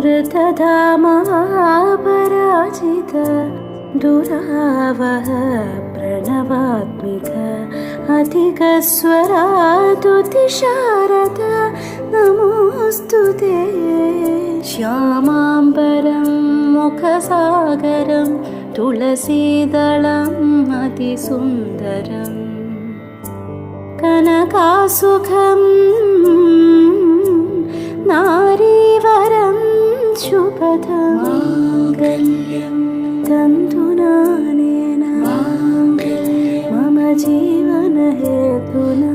वृतधामापराजित दुरावह प्रणवात्मिक अधिकस्वरातुतिशारद नमोऽस्तु ते। श्यामाम्बरं मुखसागरं तुलसीदलम् अतिसुन्दरम् कनकासुखं नारीवरं शुभदं माङ्गल्यं तन्तुनानेन मम जीवनहेतुना